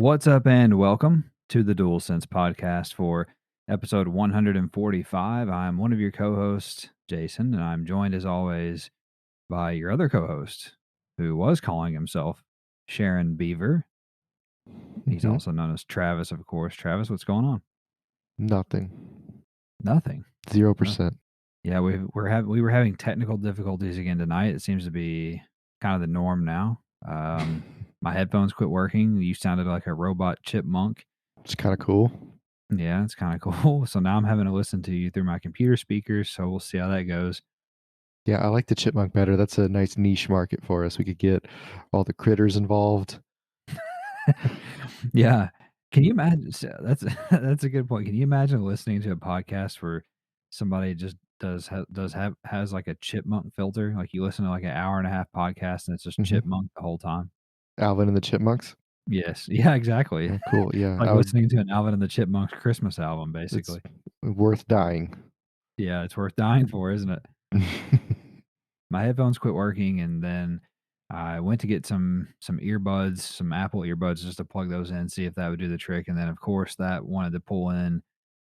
What's up, and welcome to the Dual Sense podcast for episode 145. I'm one of your co hosts, Jason, and I'm joined as always by your other co host, who was calling himself Sharon Beaver. He's Mhm. also known as Travis, of course. Travis, what's going on? Nothing. Nothing. Nothing. 0%. Yeah, we were having technical difficulties again tonight. It seems to be kind of the norm now. My headphones quit working. You sounded like a robot chipmunk. It's kinda cool. Yeah, it's kinda cool. So now I'm having to listen to you through my computer speakers, so we'll see how that goes. Yeah, I like the chipmunk better. That's a nice niche market for us. We could get all the critters involved. Yeah. Can you imagine that's that's a good point. Can you imagine listening to a podcast where somebody just has, like, a chipmunk filter? Like, you listen to, like, an hour and a half podcast, and it's just Mhm. chipmunk the whole time? Alvin and the Chipmunks. Yes. Yeah, exactly. Oh, cool. Yeah, Like I would listening to an Alvin and the Chipmunks Christmas album, it's basically. worth dying. Yeah, it's worth dying for, isn't it? My headphones quit working, and then I went to get some earbuds, some Apple earbuds, just to plug those in, see if that would do the trick. And then, of course, that wanted to pull in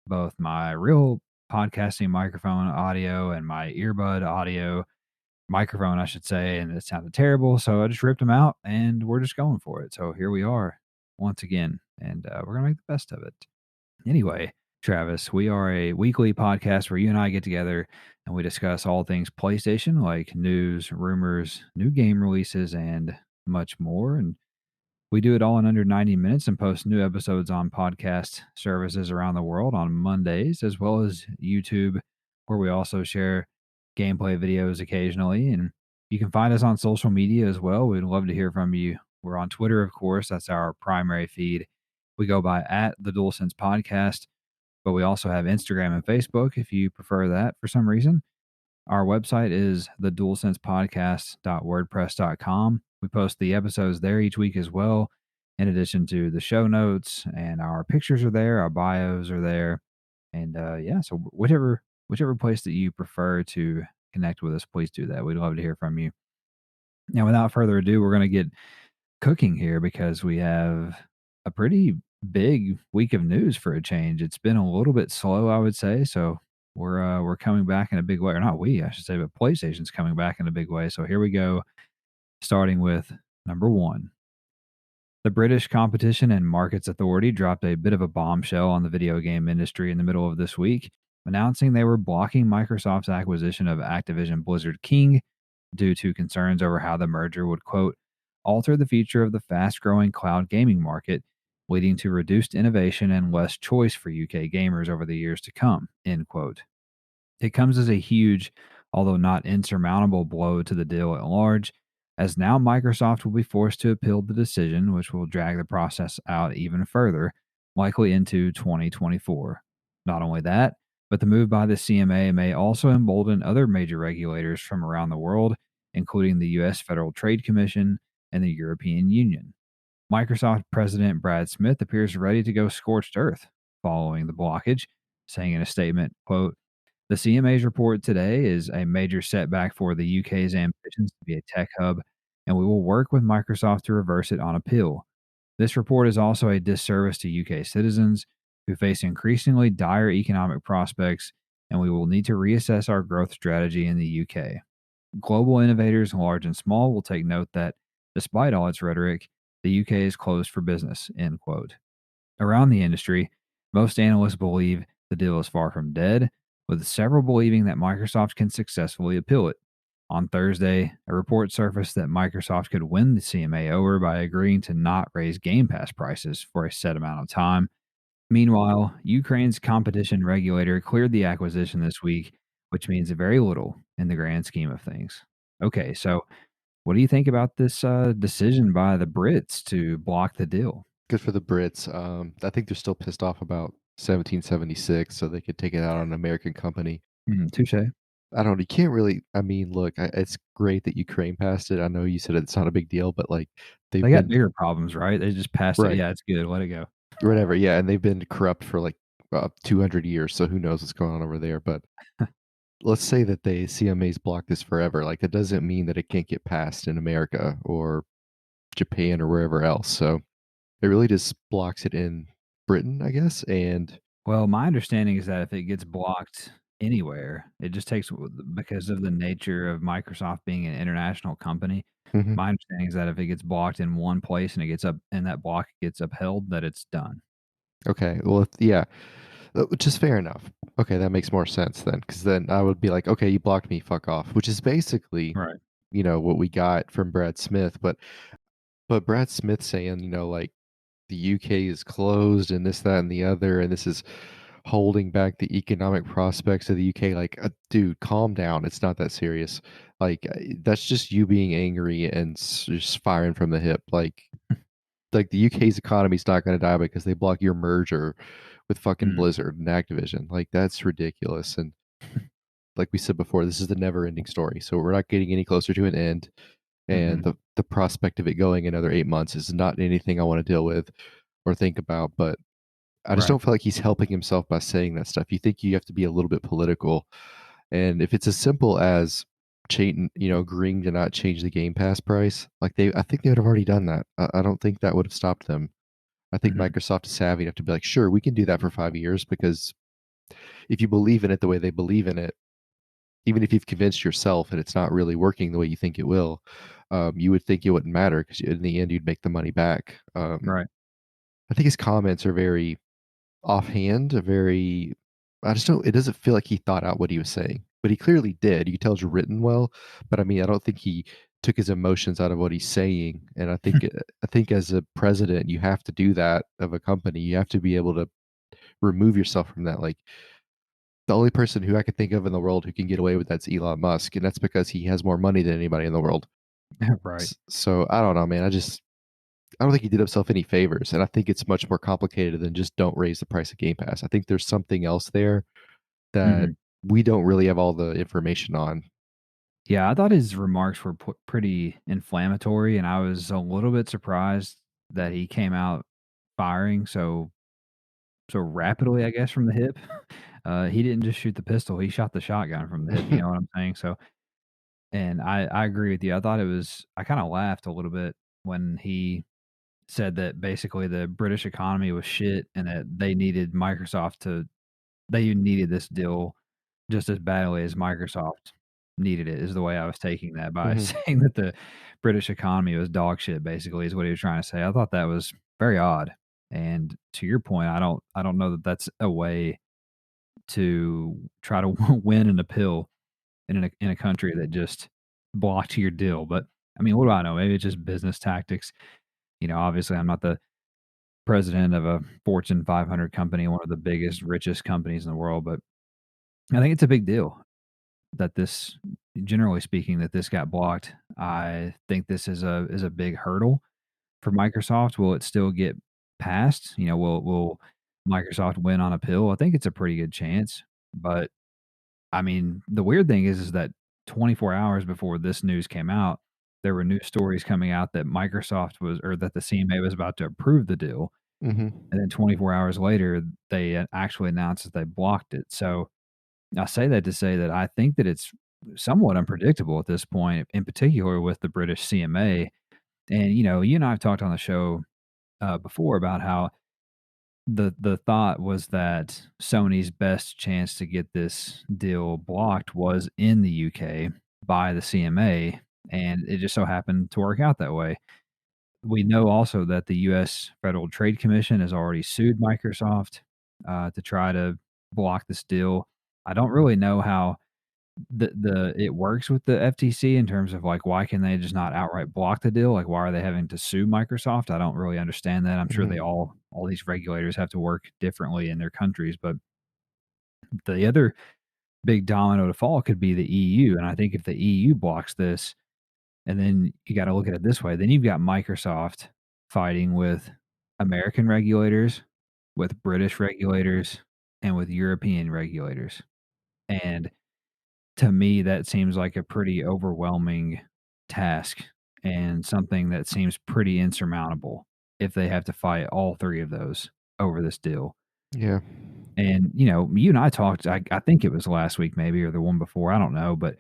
both my real podcasting microphone audio and my earbud audio microphone, I should say, and it sounded terrible. So I just ripped them out, and we're just going for it. So here we are once again, and we're gonna make the best of it. Anyway, Travis, we are a weekly podcast where you and I get together and we discuss all things PlayStation, like news, rumors, new game releases, and much more. And we do it all in under 90 minutes and post new episodes on podcast services around the world on Mondays, as well as YouTube, where we also share gameplay videos occasionally. And you can find us on social media as well. We'd love to hear from you. We're on Twitter, of course. That's our primary feed. We go by at the DualSense Podcast, but we also have Instagram and Facebook if you prefer that for some reason. Our website is the dualsensepodcast.wordpress.com. We post the episodes there each week as well, in addition to the show notes, and our pictures are there, our bios are there. And yeah, so whichever place that you prefer to connect with us, please do that. We'd love to hear from you. Now, without further ado, we're going to get cooking here because we have a pretty big week of news for a change. It's been a little bit slow, I would say. So we're coming back in a big way, or not we, I should say, but PlayStation's coming back in a big way. So here we go, starting with number one. The British Competition and Markets Authority dropped a bit of a bombshell on the video game industry in the middle of this week, announcing they were blocking Microsoft's acquisition of Activision Blizzard King due to concerns over how the merger would, quote, alter the future of the fast growing cloud gaming market, leading to reduced innovation and less choice for UK gamers over the years to come, end quote. It comes as a huge, although not insurmountable, blow to the deal at large, as now Microsoft will be forced to appeal the decision, which will drag the process out even further, likely into 2024. Not only that, but the move by the CMA may also embolden other major regulators from around the world, including the US Federal Trade Commission and the European Union. Microsoft President Brad Smith appears ready to go scorched earth following the blockage, saying in a statement, quote, the CMA's report today is a major setback for the UK's ambitions to be a tech hub, and we will work with Microsoft to reverse it on appeal. This report is also a disservice to UK citizens who face increasingly dire economic prospects, and we will need to reassess our growth strategy in the UK. Global innovators, large and small, will take note that, despite all its rhetoric, the UK is closed for business, end quote. Around the industry, most analysts believe the deal is far from dead, with several believing that Microsoft can successfully appeal it. On Thursday, a report surfaced that Microsoft could win the CMA over by agreeing to not raise Game Pass prices for a set amount of time. Meanwhile, Ukraine's competition regulator cleared the acquisition this week, which means very little in the grand scheme of things. Okay, so what do you think about this decision by the Brits to block the deal? Good for the Brits. I think they're still pissed off about 1776, so they could take it out on an American company. Touche. I don't know, you can't really I mean, look, it's great that Ukraine passed it. I know you said it's not a big deal, but, like, they've They got been bigger problems, right? They just passed it. right, Yeah, it's good. Let it go. whatever, yeah, and they've been corrupt for, like, 200 years, so who knows what's going on over there, but let's say that the CMA's blocked this forever, like, that doesn't mean that it can't get passed in America or Japan or wherever else, so It really just blocks it in Britain, I guess, and Well, my understanding is that if it gets blocked anywhere, it just takes because of the nature of Microsoft being an international company. mhm. My understanding is that if it gets blocked in one place and it gets up and that block gets upheld, that it's done. Okay, well, if yeah, which is fair enough. Okay, that makes more sense then, because then I would be like, "Okay, you blocked me, fuck off," which is basically, Right. what we got from Brad Smith, but Brad Smith saying, like, the UK is closed and this, that, and the other, and this is holding back the economic prospects of the UK. Like, dude, calm down. It's not that serious. Like, that's just you being angry and just firing from the hip. Like the UK's economy is not going to die because they block your merger with fucking Mm, Blizzard and Activision. Like, that's ridiculous. And like we said before, this is the never-ending story. So we're not getting any closer to an end. And mhm. the prospect of it going another 8 months is not anything I want to deal with or think about. But I just Right. don't feel like he's helping himself by saying that stuff. You think you have to be a little bit political, and if it's as simple as agreeing to not change the Game Pass price, I think they would have already done that. I don't think that would have stopped them. I think Mhm. Microsoft is savvy enough to be like, sure, we can do that for 5 years because if you believe in it the way they believe in it, even if you've convinced yourself and it's not really working the way you think it will, you would think it wouldn't matter because in the end you'd make the money back. Right. I think his comments are very offhand, very I just don't it doesn't feel like he thought out what he was saying, but he clearly did. You can tell it's written well, but I mean, I don't think he took his emotions out of what he's saying, and I think as a president, you have to do that of a company. You have to be able to remove yourself from that. Like, the only person who I could think of in the world who can get away with that's Elon Musk, and that's because he has more money than anybody in the world. Right. So, I don't know, man. I don't think he did himself any favors, and I think it's much more complicated than just don't raise the price of Game Pass. I think there's something else there that Mhm. we don't really have all the information on. Yeah, I thought his remarks were pretty inflammatory, and I was a little bit surprised that he came out firing so rapidly, I guess, from the hip. He didn't just shoot the pistol; he shot the shotgun from the hip. You know what I'm saying? So, and I agree with you. I thought it was. I kind of laughed a little bit when he said that basically the British economy was shit, and that they needed Microsoft to. They needed this deal just as badly as Microsoft needed it, is the way I was taking that by Mhm. saying that the British economy was dog shit, basically, is what he was trying to say. I thought that was very odd. And to your point, I don't know that that's a way to try to win an appeal in a country that just blocked your deal. But I mean, what do I know? Maybe it's just business tactics. Obviously, I'm not the president of a Fortune 500 company, one of the biggest, richest companies in the world, but I think it's a big deal that this generally speaking, that this got blocked. I think this is a big hurdle for Microsoft. Will it still get passed? Will Microsoft win on appeal? I think it's a pretty good chance. But I mean, the weird thing is that 24 hours before this news came out, there were news stories coming out that Microsoft was or that the CMA was about to approve the deal. Mhm. And then 24 hours later, they actually announced that they blocked it. So I say that to say that I think that it's somewhat unpredictable at this point, in particular with the British CMA. And you and I have talked on the show before about how the thought was that Sony's best chance to get this deal blocked was in the UK by the CMA, and it just so happened to work out that way. We know also that the U.S. Federal Trade Commission has already sued Microsoft to try to block this deal. I don't really know how the it works with the FTC in terms of, like, why can they just not outright block the deal? Like, why are they having to sue Microsoft? I don't really understand that. I'm sure they Mhm. all these regulators have to work differently in their countries, but the other big domino to fall could be the EU, and I think if the EU blocks this, and then you gotta look at it this way, then you've got Microsoft fighting with American regulators, with British regulators, and with European regulators, and to me, that seems like a pretty overwhelming task and something that seems pretty insurmountable if they have to fight all 3 of those over this deal. Yeah. And, you and I talked, I think it was last week maybe or the one before, I don't know, but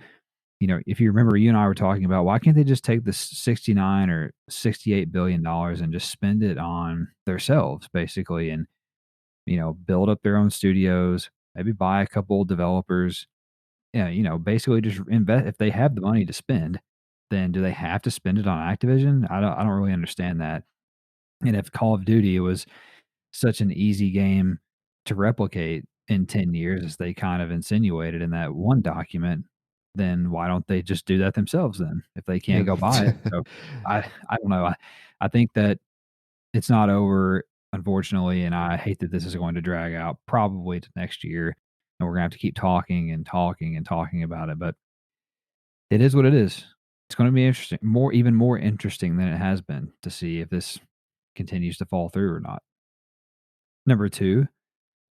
if you remember, you and I were talking about why can't they just take this 69 or $68 billion and just spend it on themselves, basically, and build up their own studios, maybe buy a couple developers. Yeah, basically just invest if they have the money to spend, then do they have to spend it on Activision? I don't really understand that. And if Call of Duty was such an easy game to replicate in 10 years as they kind of insinuated in that one document, then why don't they just do that themselves then if they can't Yeah. go buy it? So I don't know. I think that it's not over, unfortunately, and I hate that this is going to drag out probably to next year, and we're gonna have to keep talking and talking and talking about it, but it is what it is. It's gonna be interesting, even more interesting than it has been to see if this continues to fall through or not. Number 2,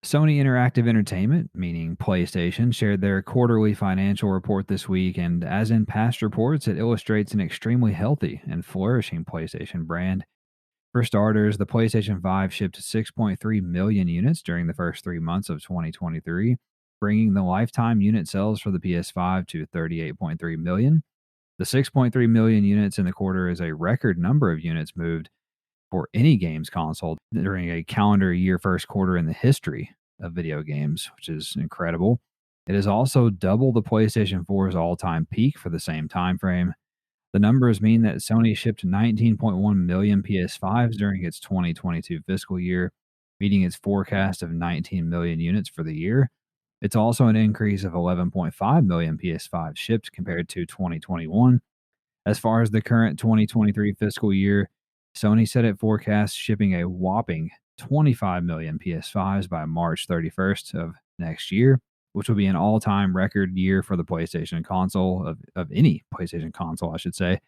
Sony Interactive Entertainment, meaning PlayStation, shared their quarterly financial report this week, and as in past reports, it illustrates an extremely healthy and flourishing PlayStation brand. For starters, the PlayStation 5 shipped 6.3 million units during the first 3 months of 2023, bringing the lifetime unit sales for the PS5 to 38.3 million. The 6.3 million units in the quarter is a record number of units moved for any games console during a calendar year first quarter in the history of video games, which is incredible. It is also double the PlayStation 4's all-time peak for the same time frame. The numbers mean that Sony shipped 19.1 million PS5s during its 2022 fiscal year, meeting its forecast of 19 million units for the year. It's also an increase of 11.5 million PS5 shipped compared to 2021. As far as the current 2023 fiscal year, Sony said it forecasts shipping a whopping 25 million PS5s by March 31st of next year, which will be an all-time record year for the PlayStation console of any PlayStation console, I should say.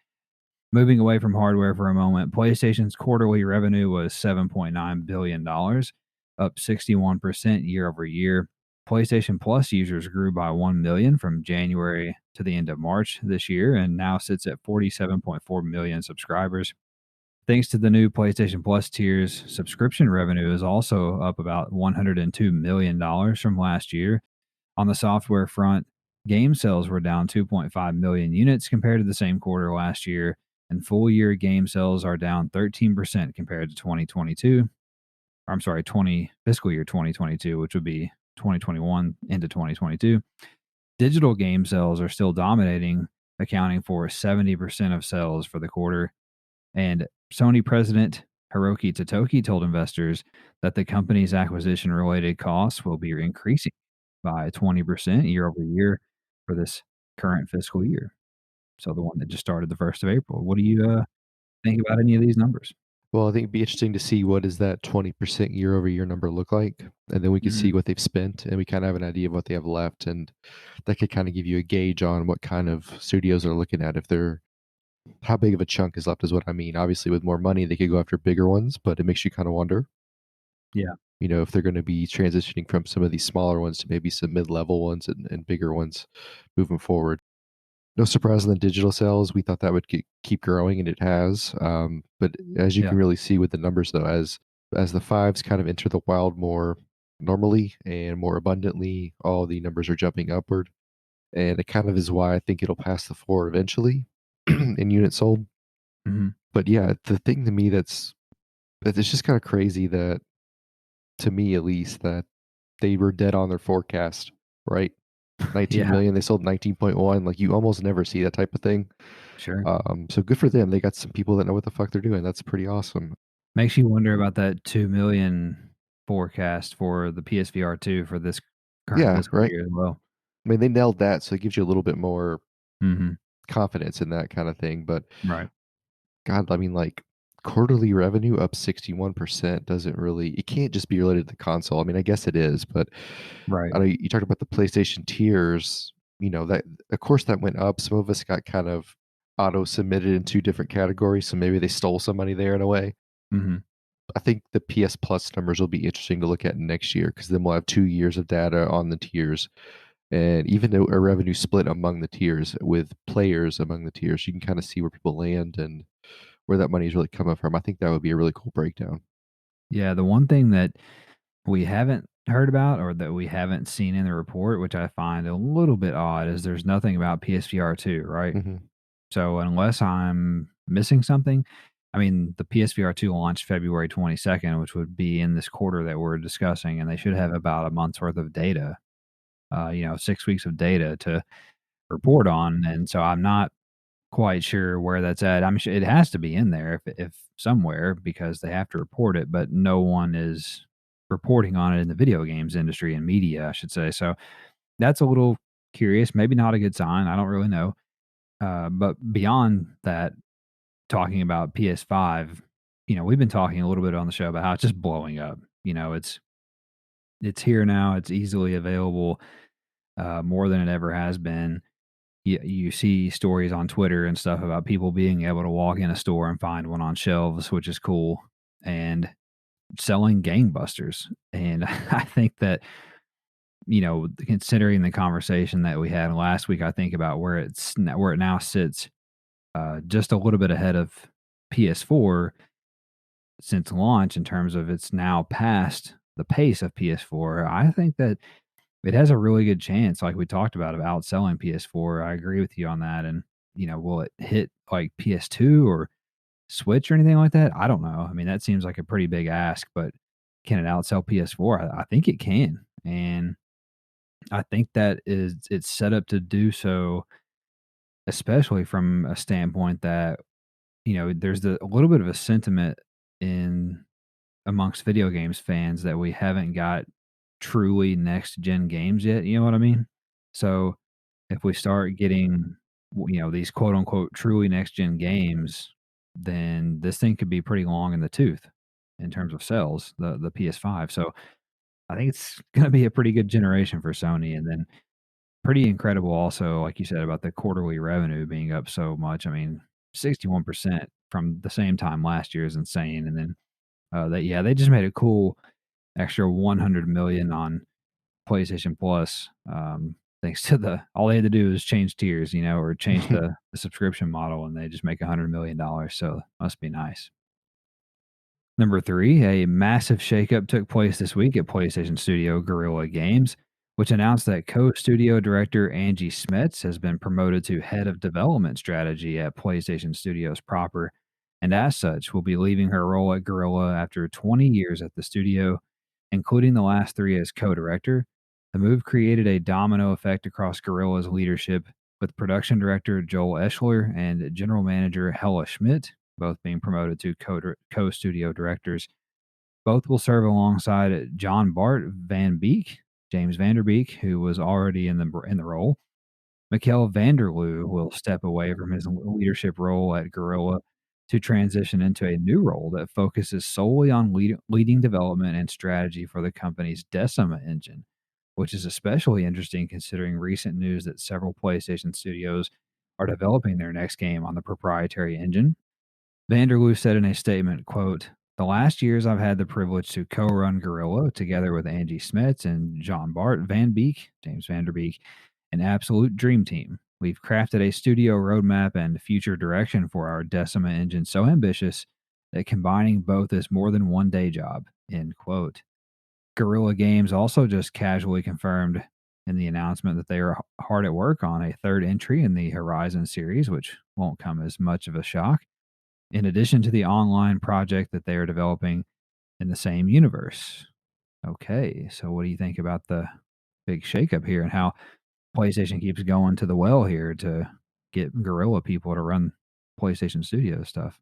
Moving away from hardware for a moment, PlayStation's quarterly revenue was $7.9 billion, up 61% year over year. PlayStation Plus users grew by 1 million from January to the end of March this year and now sits at 47.4 million subscribers. Thanks to the new PlayStation Plus tiers, subscription revenue is also up about $102 million from last year. On the software front, game sales were down 2.5 million units compared to the same quarter last year, and full year game sales are down 13% compared to 2022. I'm sorry, 20 fiscal year 2022, which would be 2021 into 2022. Digital game sales are still dominating, accounting for 70% of sales for the quarter. And Sony president Hiroki Totoki told investors that the company's acquisition related costs will be increasing by 20% year over year for this current fiscal year. So the one that just started the 1st of April. What do you think about any of these numbers? Well, I think it'd be interesting to see what does that 20% year-over-year number look like, and then we can Mhm. see what they've spent, and we kinda have an idea of what they have left, and that could kinda give you a gauge on what kind of studios they're looking at, if they're how big of a chunk is left is what I mean. Obviously, with more money, they could go after bigger ones, but it makes you kinda wonder, Yeah. if they're gonna be transitioning from some of these smaller ones to maybe some mid-level ones and bigger ones moving forward. No surprise in the digital sales. We thought that would keep growing, and it has. But as you Yeah. can really see with the numbers, though, as the fives kind of enter the wild more normally and more abundantly, all the numbers are jumping upward, and it kind of is why I think it'll pass the four eventually in units sold. Mhm. But yeah, the thing to me that it's just kind of crazy that to me at least that they were dead on their forecast, right? 19 Yeah, million, they sold 19.1. Like you almost never see that type of thing. sure. So good for them. They got some people that know what the fuck they're doing. That's pretty awesome. Makes you wonder about that 2 million forecast for the PSVR 2 for this current Yeah, fiscal right. year as well. I mean, they nailed that, so it gives you a little bit more Mhm. confidence in that kind of thing. But Right. God, I mean, like quarterly revenue up 61% doesn't really. It can't just be related to the console. I mean, I guess it is, but Right. I know you talked about the PlayStation tiers. That of course that went up. Some of us got kind of auto submitted in two different categories, so maybe they stole some money there in a way. Mhm. I think the PS Plus numbers will be interesting to look at next year because then we'll have 2 years of data on the tiers, and even a revenue split among the tiers with players among the tiers. You can kind of see where people land and where that money is really coming from. I think that would be a really cool breakdown. Yeah, the one thing that we haven't heard about or that we haven't seen in the report, which I find a little bit odd, is there's nothing about PSVR 2, right? Mhm. So unless I'm missing something, I mean, the PSVR 2 launched February 22nd, which would be in this quarter that we're discussing, and they should have about a month's worth of data, 6 weeks of data to report on. And so I'm not quite sure where that's at. I'm sure it has to be in there if somewhere because they have to report it, but no one is reporting on it in the video games industry and media, I should say. So that's a little curious, maybe not a good sign. I don't really know. But beyond that, talking about PS5, we've been talking a little bit on the show about how it's just blowing up. It's here now. It's easily available, more than it ever has been. You see stories on Twitter and stuff about people being able to walk in a store and find one on shelves, which is cool, and selling gangbusters. And I think that, considering the conversation that we had last week, I think about where it now sits, just a little bit ahead of PS4 since launch in terms of it's now past the pace of PS4. I think that it has a really good chance, like we talked about outselling PS4. I agree with you on that. And, will it hit like PS2 or Switch or anything like that? I don't know. I mean, that seems like a pretty big ask, but can it outsell PS4? I think it can. And I think that it's set up to do so, especially from a standpoint that, there's a little bit of a sentiment in amongst video games fans that we haven't got truly next gen games yet, you know what I mean? So, if we start getting, these quote unquote truly next gen games, then this thing could be pretty long in the tooth in terms of sales, the PS5. So, I think it's gonna be a pretty good generation for Sony, and then pretty incredible also, like you said, about the quarterly revenue being up so much. I mean, 61% from the same time last year is insane, and then, they just made a cool extra 100 million on PlayStation Plus, thanks to all they had to do is change tiers, or change the subscription model, and they just make $100 million. So must be nice. Number three, a massive shakeup took place this week at PlayStation Studio Guerrilla Games, which announced that co-studio director Angie Smets has been promoted to head of development strategy at PlayStation Studios proper, and as such, will be leaving her role at Guerrilla after 20 years at the studio, including the last three as co-director. The move created a domino effect across Guerrilla's leadership, with production director Joel Eschler and general manager Hella Schmidt both being promoted to co-studio directors. Both will serve alongside John Bart Van Beek, James Vanderbeek, who was already in the role. Mikkel Vanderloo will step away from his leadership role at Guerrilla to transition into a new role that focuses solely on leading development and strategy for the company's Decima engine, which is especially interesting considering recent news that several PlayStation studios are developing their next game on the proprietary engine. Vanderloo said in a statement, quote, "The last years I've had the privilege to co-run Guerrilla together with Angie Smets and John Bart Van Beek, James Vanderbeek, an absolute dream team. We've crafted a studio roadmap and future direction for our Decima engine so ambitious that combining both is more than one day job." End quote. Guerrilla Games also just casually confirmed in the announcement that they are hard at work on a third entry in the Horizon series, which won't come as much of a shock, in addition to the online project that they are developing in the same universe. Okay, so what do you think about the big shakeup here and how PlayStation keeps going to the well here to get Guerrilla people to run PlayStation Studio stuff?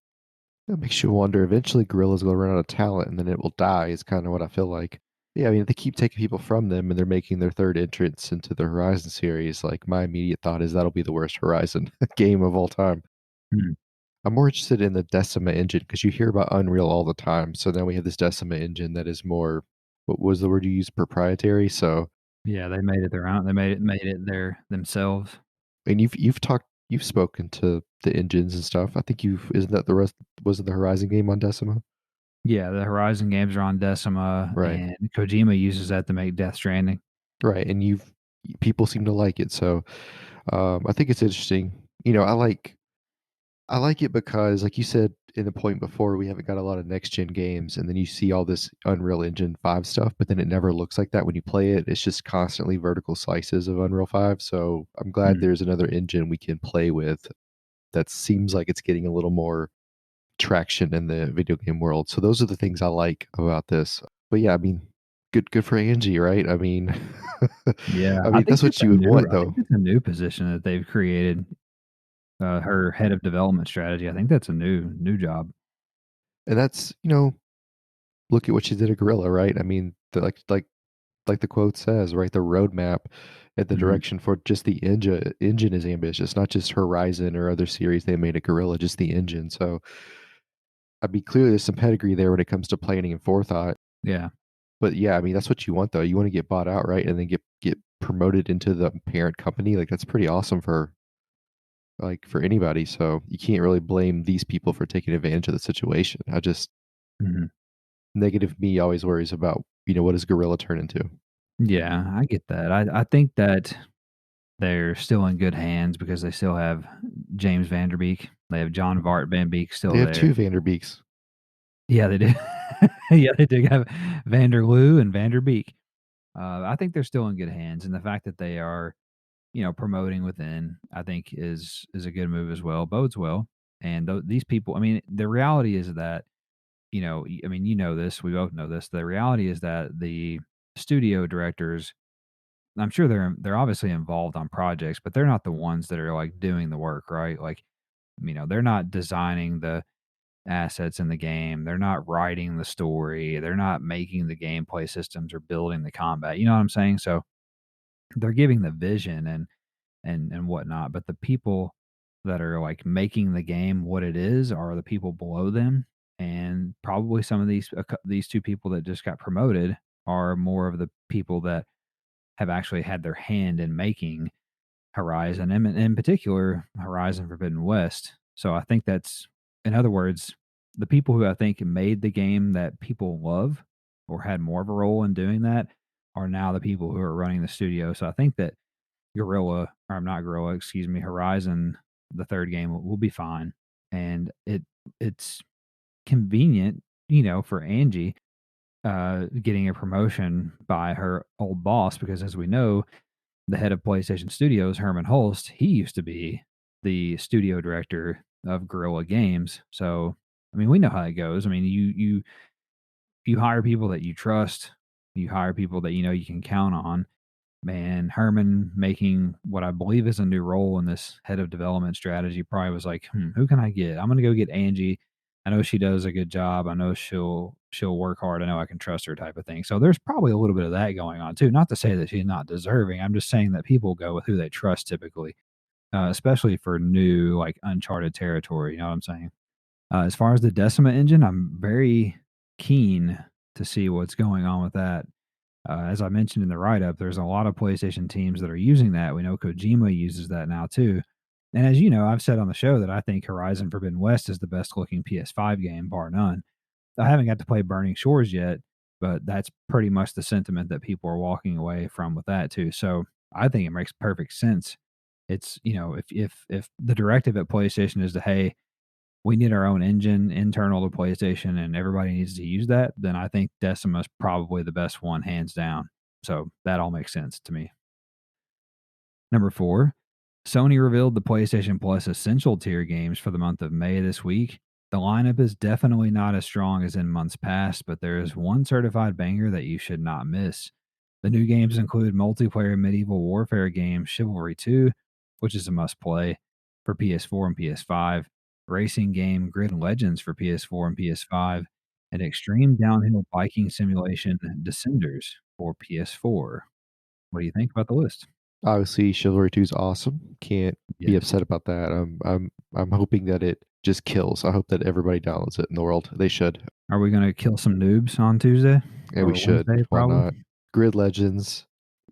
That makes you wonder, eventually Gorilla's gonna run out of talent, and then it will die is kinda what I feel like. Yeah, I mean, if they keep taking people from them and they're making their 3rd entrance into the Horizon series, like, my immediate thought is that'll be the worst Horizon game of all time. Hmm. I'm more interested in the Decima engine because you hear about Unreal all the time, so now we have this Decima engine that is more what was the word you used? Proprietary? So Yeah, they made it their own. They made it their themselves. and you've spoken to the engines and stuff. I think you've isn't that the rest wasn't the Horizon game on Decima? Yeah, the Horizon games are on Decima, Right. and Kojima uses that to make Death Stranding. Right, and people seem to like it, so, I think it's interesting. I like it because, like you said, in the point before, we haven't got a lot of next gen games, and then you see all this Unreal Engine 5 stuff, but then it never looks like that when you play it. It's just constantly vertical slices of Unreal 5. So I'm glad Mm, there's another engine we can play with that seems like it's getting a little more traction in the video game world. So those are the things I like about this. But yeah, I mean, good for Angie, right? I mean, yeah, I mean that's what you would want I think though, that's a new position that they've created, her head of development strategy. I think that's a new job. and that's look at what she did at Gorilla, right? I mean, like the quote says, right? The roadmap and the Mhm. direction for just the engine is ambitious, not just Horizon or other series they made at Gorilla, just the engine. So I mean, clearly there's some pedigree there when it comes to planning and forethought. Yeah. But yeah, I mean, that's what you want though. You want to get bought out, right? And then get promoted into the parent company. Like that's pretty awesome for anybody. So you can't really blame these people for taking advantage of the situation. I just Mhm. negative me always worries about, what does Gorilla turn into? Yeah, I get that. I think that they're still in good hands because they still have James Vanderbeek. They have John Vart Van Beek They still have there. two Vanderbeeks. Yeah, they do. Yeah, they do have Vanderloo and Vanderbeek. I think they're still in good hands, and the fact that they are, promoting within, I think is a good move as well. Bodes well, and these people. I mean, the reality is that I mean, this. We both know this. The reality is that the studio directors. I'm sure they're obviously involved on projects, but they're not the ones that are like doing the work, right? Like, they're not designing the assets in the game. They're not writing the story. They're not making the gameplay systems or building the combat. You know what I'm saying? So they're giving the vision and whatnot. But the people that are like making the game what it is are the people below them. And probably some of these two people that just got promoted are more of the people that have actually had their hand in making Horizon, and in particular, Horizon Forbidden West. So I think that's, in other words, the people who I think made the game that people love or had more of a role in doing that are now the people who are running the studio. So I think that Gorilla, or I'm not Gorilla, excuse me, Horizon, the third game will be fine. And it's convenient, for Angie getting a promotion by her old boss because as we know, the head of PlayStation Studios, Herman Holst, he used to be the studio director of Guerrilla Games. So, I mean, we know how it goes. I mean, you hire people that you trust, you hire people that you know you can count on. Man, Herman making what I believe is a new role in this head of development strategy probably was like, who can I get? I'm gonna go get Angie. I know she does a good job. I know she'll work hard. I know I can trust her type of thing. So there's probably a little bit of that going on too. Not to say that she's not deserving. I'm just saying that people go with who they trust typically, especially for new like uncharted territory. You know what I'm saying? As far as the Decima engine, I'm very keen to see what's going on with that. As I mentioned in the write up, there's a lot of PlayStation teams that are using that. We know Kojima uses that now too. And as you know, I've said on the show that I think Horizon Forbidden West is the best looking PS5 game, bar none. I haven't got to play Burning Shores yet, but that's pretty much the sentiment that people are walking away from with that too. So I think it makes perfect sense. It's if the directive at PlayStation is to hey, we need our own engine internal to PlayStation and everybody needs to use that, then I think Decima's probably the best one hands down. So that all makes sense to me. Number 4, Sony revealed the PlayStation Plus Essential tier games for the month of May this week. The lineup is definitely not as strong as in months past, but there is one certified banger that you should not miss. The new games include multiplayer medieval warfare game Chivalry 2, which is a must play for PS4 and PS5, racing game Grid Legends for PS4 and PS5, and extreme downhill biking simulation Descenders for PS4. What do you think about the list? Obviously, Chivalry 2 is awesome. Can't be Yeah. upset about that. I'm hoping that it just kills. I hope that everybody downloads it in the world. They should. Are we gonna kill some noobs on Tuesday And we or should. Wednesday Why probably? not? Grid Legends.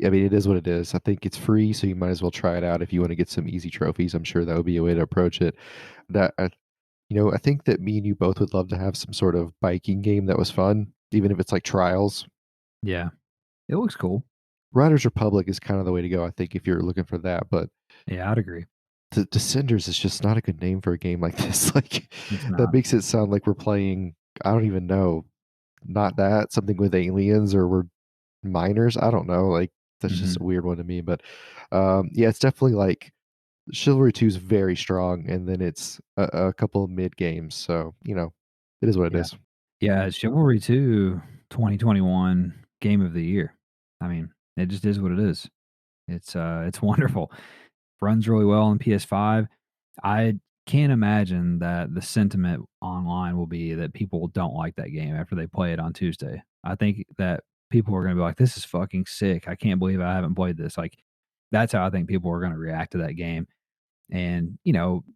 I mean, it is what it is. I think it's free, so you might as well try it out if you want to get some easy trophies. I'm sure that would be a way to approach it. That I think that me and you both would love to have some sort of biking game that was fun, even if it's like trials. Yeah. It looks cool. Riders Republic is kind of the way to go, I think, if you're looking for that. But Yeah, I'd agree. The Descenders is just not a good name for a game like this. Like, It's that not. makes it sound like we're playing, I don't even know, not that, something with aliens or we're minors. I don't know. Like, that's just a Mhm. weird one to me. But yeah, it's definitely like Chivalry 2 is very strong, and then it's a couple of mid games. So, it is what it Yeah. is. Yeah, Chivalry 2, 2021 game of the year. I mean, it just is what it is. It's wonderful. Runs really well on PS5. I can't imagine that the sentiment online will be that people don't like that game after they play it on Tuesday. I think that people are gonna be like, "This is fucking sick. I can't believe I haven't played this." Like, that's how I think people are gonna react to that game. And,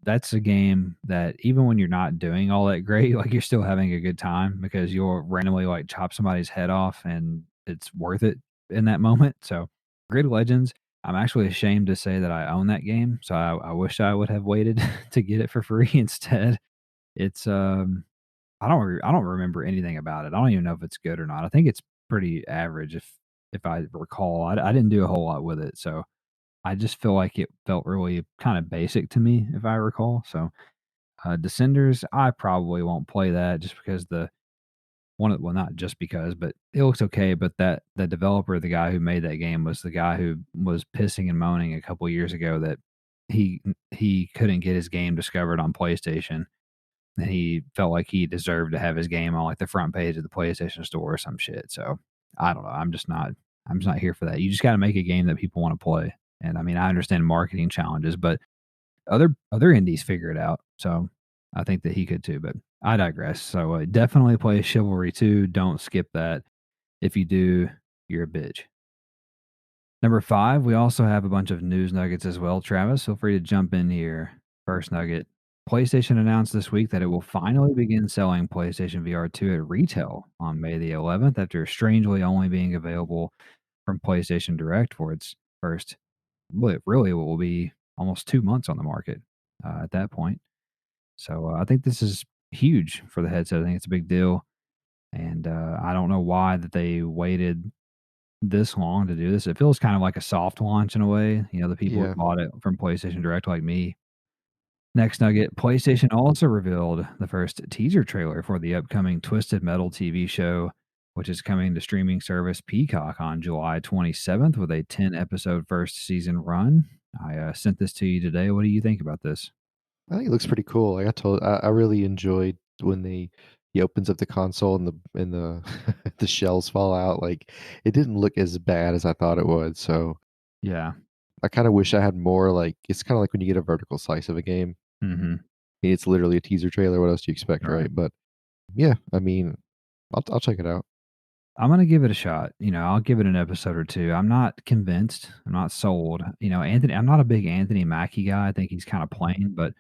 that's a game that even when you're not doing all that great, like, you're still having a good time because you'll randomly, like, chop somebody's head off, and it's worth it in that moment. So, Grid Legends, I'm actually ashamed to say that I own that game, so I wish I would have waited to get it for free instead. It's, I don't remember anything about it. I don't even know if it's good or not. I think it's pretty average if I recall. I didn't do a whole lot with it, so I just feel like it felt really kind of basic to me, if I recall. So, Descenders, I probably won't play that just because well, not just because, but it looks okay. But that the developer, the guy who made that game, was the guy who was pissing and moaning a couple years ago that he couldn't get his game discovered on PlayStation, and he felt like he deserved to have his game on like the front page of the PlayStation Store or some shit. So I don't know. I'm just not here for that. You just got to make a game that people want to play. And I mean, I understand marketing challenges, but other indies figure it out. So I think that he could too. But I digress. So definitely play Chivalry 2. Don't skip that. If you do, you're a bitch. Number 5, we also have a bunch of news nuggets as well. Travis, feel free to jump in here. First nugget. PlayStation announced this week that it will finally begin selling PlayStation VR 2 at retail on May the 11th after strangely only being available from PlayStation Direct for its first, really, what will be almost 2 months on the market at that point. So I think this is huge for the headset. I think it's a big deal. And I don't know why that they waited this long to do this. It feels kind of like a soft launch in a way, the people who Yeah. bought it from PlayStation Direct like me. Next nugget, PlayStation also revealed the first teaser trailer for the upcoming Twisted Metal TV show, which is coming to streaming service Peacock on July 27th with a 10-episode first season run. I sent this to you today. What do you think about this? I think it looks pretty cool. Like I really enjoyed when he opens up the console and the the shells fall out. Like, it didn't look as bad as I thought it would. So Yeah. I kind of wish I had more. Like, it's kind of like when you get a vertical slice of a game. Mhm. It's literally a teaser trailer. What else do you expect, Right. right? But yeah, I mean, I'll check it out. I'm gonna give it a shot. I'll give it an episode or 2. I'm not convinced. I'm not sold. Anthony I'm not a big Anthony Mackie guy. I think he's kinda plain, but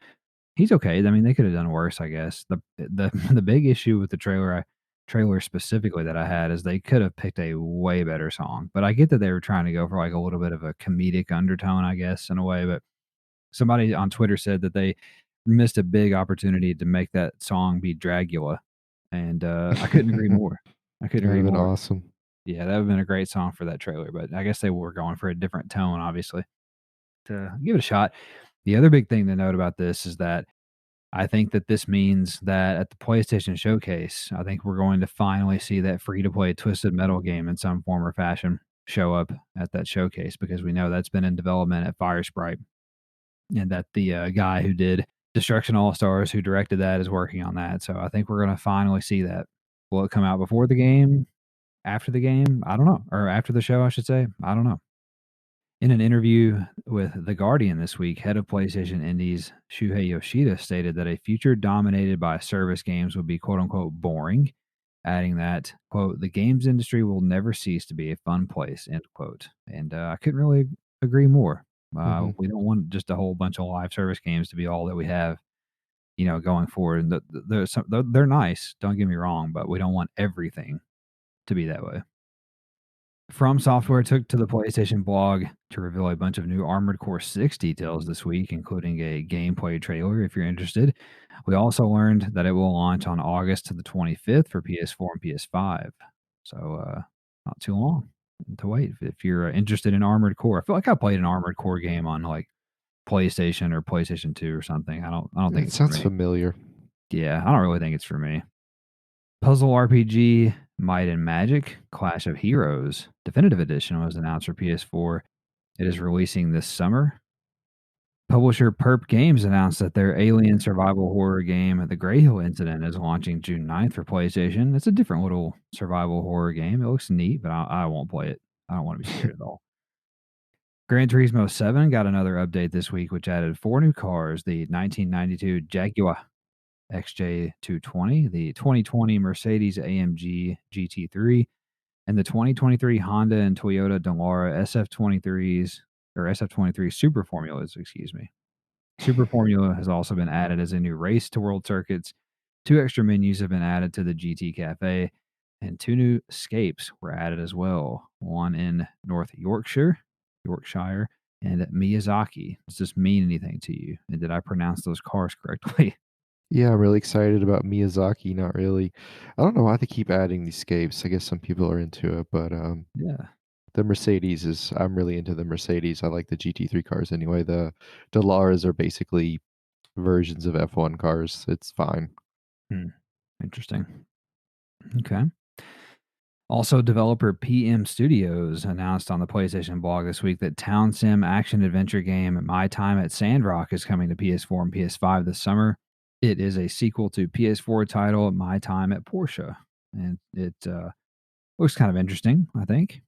he's okay. I mean, they could have done worse, I guess. The the big issue with the trailer specifically that I had is they could have picked a way better song, but I get that they were trying to go for, like, a little bit of a comedic undertone, I guess, in a way, but somebody on Twitter said that they missed a big opportunity to make that song be Dragula, and, I couldn't agree That more. I couldn't would agree have been more. awesome. Yeah, that would've been a great song for that trailer, but I guess they were going for a different tone, obviously, to give it a shot. The other big thing to note about this is that I think that this means that at the PlayStation Showcase, I think we're going to finally see that free-to-play Twisted Metal game in some form or fashion show up at that showcase because we know that's been in development at Firesprite, and that the, guy who did Destruction All Stars, who directed that, is working on that, so I think we're gonna finally see that. Will it come out before the game? After the game? I don't know, or after the show, I should say. I don't know. In an interview with The Guardian this week, head of PlayStation Indies Shuhei Yoshida stated that a future dominated by service games would be quote unquote boring, adding that, quote, the games industry will never cease to be a fun place, end quote. And I couldn't really agree more. Hmm. We don't want just a whole bunch of live service games to be all that we have, going forward. And they're nice, don't get me wrong, but we don't want everything to be that way. From Software took to the PlayStation blog to reveal a bunch of new Armored Core 6 details this week, including a gameplay trailer if you're interested. We also learned that it will launch on August to the 25th for PS4 and PS5. So, not too long to wait if you're interested in Armored Core. I feel like I played an Armored Core game on like PlayStation or PlayStation 2 or something. I don't think It it's for sounds me. familiar. Yeah, I don't really think it's for me. Puzzle RPG Might and Magic Clash of Heroes Definitive Edition was announced for PS4. It is releasing this summer. Publisher Perp Games announced that their alien survival horror game, The Grey Hill Incident, is launching June 9th for PlayStation. It's a different little survival horror game. It looks neat, but I won't play it. I don't want to be scared at all. Gran Turismo 7 got another update this week, which added 4 new cars: the 1992 Jaguar XJ220, the 2020 Mercedes AMG GT3, and the 2023 Honda and Toyota Dallara SF23s or SF23 Super Formulas, excuse me. Super Formula has also been added as a new race to World Circuits. 2 extra menus have been added to the GT Cafe, and 2 new scapes were added as well. One in North Yorkshire, and Miyazaki. Does this mean anything to you? And did I pronounce those cars correctly? Yeah, I'm really excited about Miyazaki, not really. I don't know why they keep adding these scapes. I guess some people are into it, but, Yeah. the Mercedes is I'm really into the Mercedes. I like the GT3 cars anyway. The Laras are basically versions of F1 cars. It's fine. Hmm. Interesting. Okay. Also, developer PM Studios announced on the PlayStation blog this week that Town Sim action adventure game My Time at Sandrock is coming to PS4 and PS5 this summer. It is a sequel to PS4 title My Time at Porsche, and it looks kind of interesting, I think.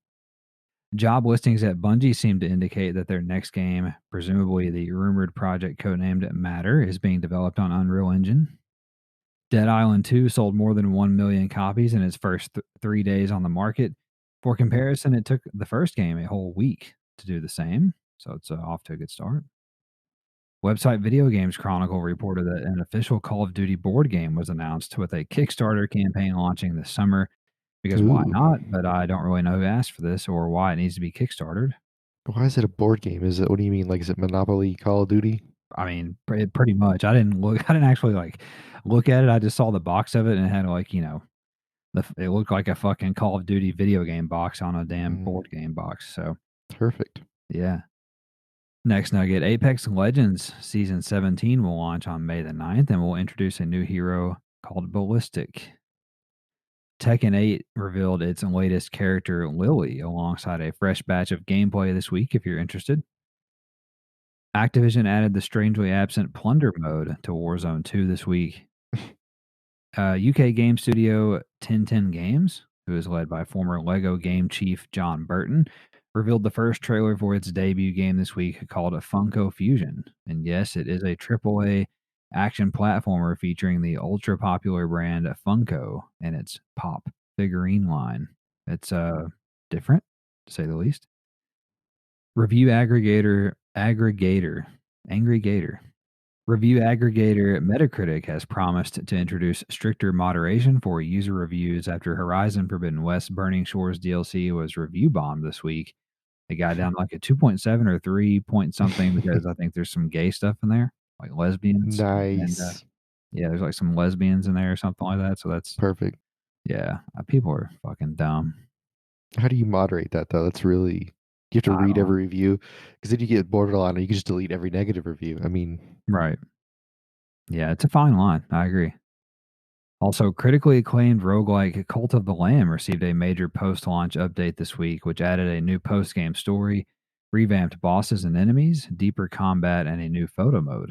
Job listings at Bungie seem to indicate that their next game, presumably the rumored project codenamed Matter, is being developed on Unreal Engine. Dead Island 2 sold more than 1 million copies in its first 3 days on the market. For comparison, it took the first game a whole week to do the same, so it's off to a good start. Website Video Games Chronicle reported that an official Call of Duty board game was announced with a Kickstarter campaign launching this summer. Because why Ooh. not? But I don't really know who asked for this or why it needs to be Kickstartered. Why is it a board game? Is it what do you mean? Like, is it Monopoly, Call of Duty? I mean, pretty much. I didn't look. I didn't actually like look at it. I just saw the box of it and it had like it looked like a fucking Call of Duty video game box on a damn Mm, board game box. So perfect. yeah. Next nugget: Apex Legends Season 17 will launch on May the 9th and will introduce a new hero called Ballistic. Tekken 8 revealed its latest character, Lily, alongside a fresh batch of gameplay this week, if you're interested. Activision added the strangely absent Plunder mode to Warzone 2 this week. UK game studio 1010 Games, who is led by former LEGO game chief John Burton, revealed the first trailer for its debut game this week called Funko Fusion. And yes, it is a AAA action platformer featuring the ultra popular brand Funko and its Pop figurine line. It's different, to say the least. Review aggregator Review aggregator Metacritic has promised to introduce stricter moderation for user reviews after Horizon Forbidden West Burning Shores DLC was review bombed this week. It got down to like a 2.7 or 3 point something because I think there's some gay stuff in there, like lesbians. And Nice. yeah, there's like some lesbians in there or something like that. So that's, Perfect. yeah, people are fucking dumb. How do you moderate that though? That's really you have to I read don't know. every review because then you get borderline or you can just delete every negative review. I mean, Right. Yeah, it's a fine line. I agree. Also, critically acclaimed roguelike Cult of the Lamb received a major post launch update this week, which added a new post game story, revamped bosses and enemies, deeper combat, and a new photo mode.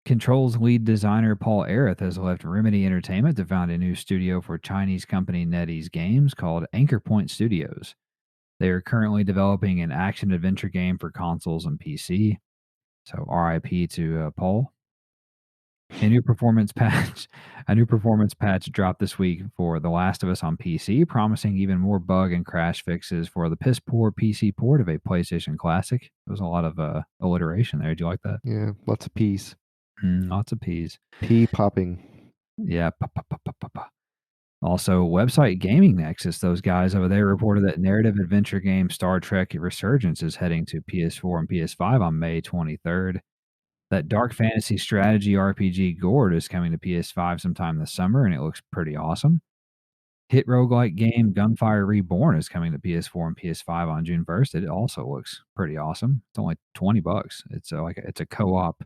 Control's lead designer Paul Arith has left Remedy Entertainment to found a new studio for Chinese company NetEase Games called Anchor Point Studios. They are currently developing an action adventure game for consoles and PC. So RIP to Paul. A new performance patch a new performance patch dropped this week for The Last of Us on PC, promising even more bug and crash fixes for the piss poor PC port of a PlayStation Classic. There was a lot of alliteration there. Did you like that? yeah, lots of peas. Lots of P's. Pea popping. Yeah. Also, website Gaming Nexus, those guys over there reported that narrative adventure game Star Trek Resurgence is heading to PS4 and PS5 on May 23rd. That dark fantasy strategy RPG Gord is coming to PS5 sometime this summer, and it looks pretty awesome. Hit roguelike game Gunfire Reborn is coming to PS4 and PS5 on June 1st. It also looks pretty awesome. It's only $20. It's a co-op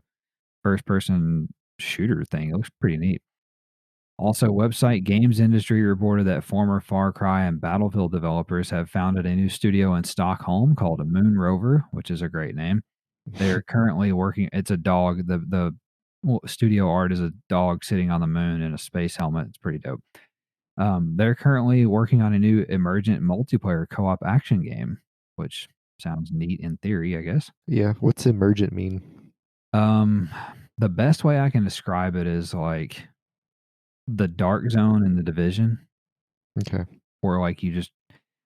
first person shooter thing. It looks pretty neat. Also, website Games Industry reported that former Far Cry and Battlefield developers have founded a new studio in Stockholm called Moon Rover, which is a great name. They're currently working. It's a dog. The studio art is a dog sitting on the moon in a space helmet. It's pretty dope. They're currently working on a new emergent multiplayer co-op action game, which sounds neat in theory, I guess. Yeah, what's emergent mean? Um, the best way I can describe it is like the dark zone in the division, Okay. where like you just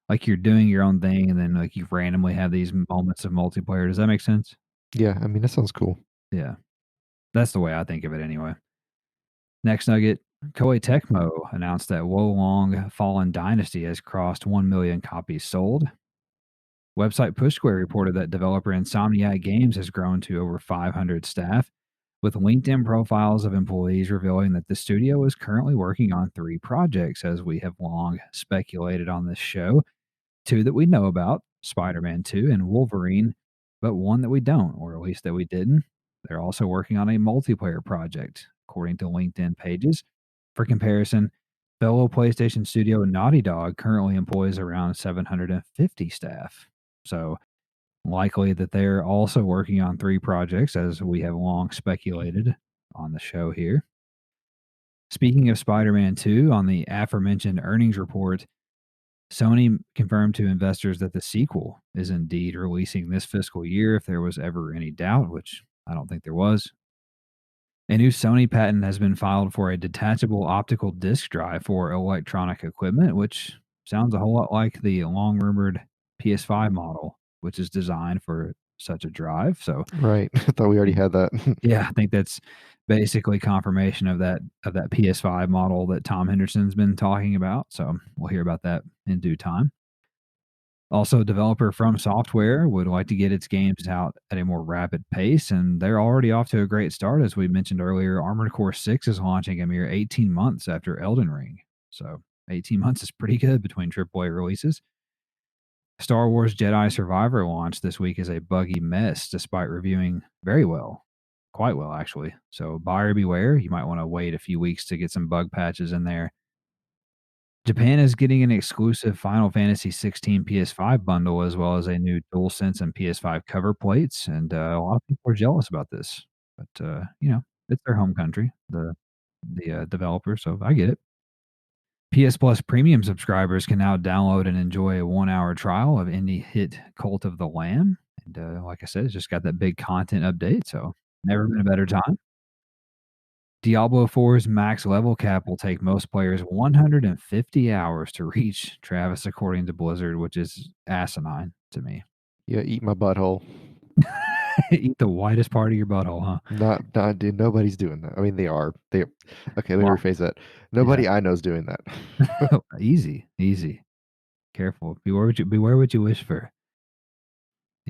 like you're doing your own thing, and then like you randomly have these moments of multiplayer. Does that make sense? Yeah, I mean, that sounds cool. Yeah, that's the way I think of it anyway. Next nugget. Koei Tecmo announced that Wolong Fallen Dynasty has crossed 1 million copies sold. Website Push Square reported that developer Insomniac Games has grown to over 500 staff, with LinkedIn profiles of employees revealing that the studio is currently working on 3 projects, as we have long speculated on this show. 2 that we know about, Spider-Man 2 and Wolverine, but 1 that we don't, or at least that we didn't. They're also working on a multiplayer project, according to LinkedIn pages. For comparison, fellow PlayStation studio Naughty Dog currently employs around 750 staff. So, likely that they're also working on 3 projects, as we have long speculated on the show here. Speaking of Spider-Man 2, on the aforementioned earnings report, Sony confirmed to investors that the sequel is indeed releasing this fiscal year, if there was ever any doubt, which I don't think there was. A new Sony patent has been filed for a detachable optical disc drive for electronic equipment, which sounds a whole lot like the long rumored PS5 model, which is designed for such a drive. So, Right. I thought we already had that. yeah, I think that's basically confirmation of that PS5 model that Tom Henderson's been talking about. So, we'll hear about that in due time. Also, developer From Software would like to get its games out at a more rapid pace, and they're already off to a great start. As we mentioned earlier, Armored Core 6 is launching a mere 18 months after Elden Ring. So, 18 months is pretty good between AAA releases. Star Wars Jedi Survivor launched this week as a buggy mess, despite reviewing very well. Quite well, actually. So, buyer beware. You might want to wait a few weeks to get some bug patches in there. Japan is getting an exclusive Final Fantasy 16 PS5 bundle, as well as a new DualSense and PS5 cover plates, and a lot of people are jealous about this. But it's their home country, the developer, so I get it. PS Plus premium subscribers can now download and enjoy a 1-hour trial of indie hit Cult of the Lamb, and like I said, it's just got that big content update, so never been a better time. Diablo 4's max level cap will take most players 150 hours to reach, Travis, according to Blizzard, which is asinine to me. Yeah, eat my butthole. Eat the whitest part of your butthole, huh? Not dude, nobody's doing that. I mean, they are. Okay, let me Well, rephrase that. yeah. Nobody I know is doing that. Easy, easy. Careful. Beware what you wish for.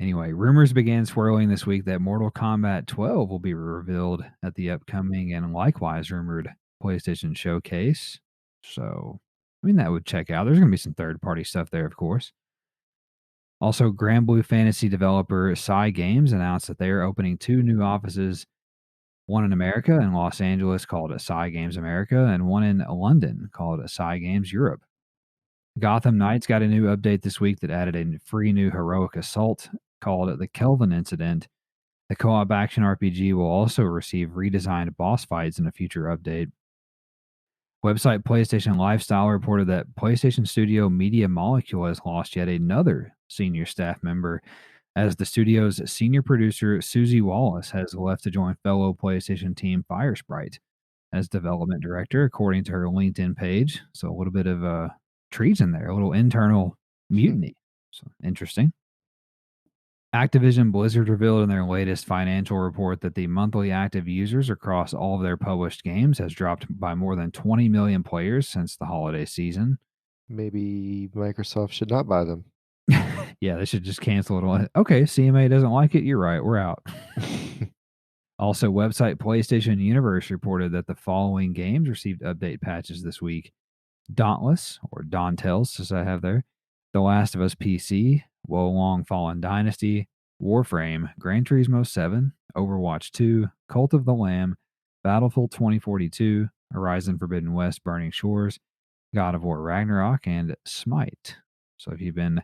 Anyway, rumors began swirling this week that Mortal Kombat 12 will be revealed at the upcoming and likewise rumored PlayStation Showcase. So, I mean, that would check out. There's going to be some third-party stuff there, of course. Also, Grand Blue Fantasy developer Games announced that they are opening 2 new offices, one in America in Los Angeles called Games America, and one in London called Games Europe. Gotham Knights got a new update this week that added a free new heroic assault called the Kelvin Incident. The co-op action RPG will also receive redesigned boss fights in a future update. Website PlayStation Lifestyle reported that PlayStation Studio Media Molecule has lost yet another senior staff member, as the studio's senior producer Susie Wallace has left to join fellow PlayStation team Firesprite as development director, according to her LinkedIn page. So a little bit of treason there, a little internal mutiny. So interesting. Activision Blizzard revealed in their latest financial report that the monthly active users across all of their published games has dropped by more than 20 million players since the holiday season. Maybe Microsoft should not buy them. Yeah, they should just cancel it all. Okay, CMA doesn't like it. You're right. We're out. Also, website PlayStation Universe reported that the following games received update patches this week: Dauntless, or Dauntells, as I have there, The Last of Us PC, Wo Long Fallen Dynasty, Warframe, Gran Turismo 7, Overwatch 2, Cult of the Lamb, Battlefield 2042, Horizon Forbidden West Burning Shores, God of War Ragnarok, and Smite. So if you've been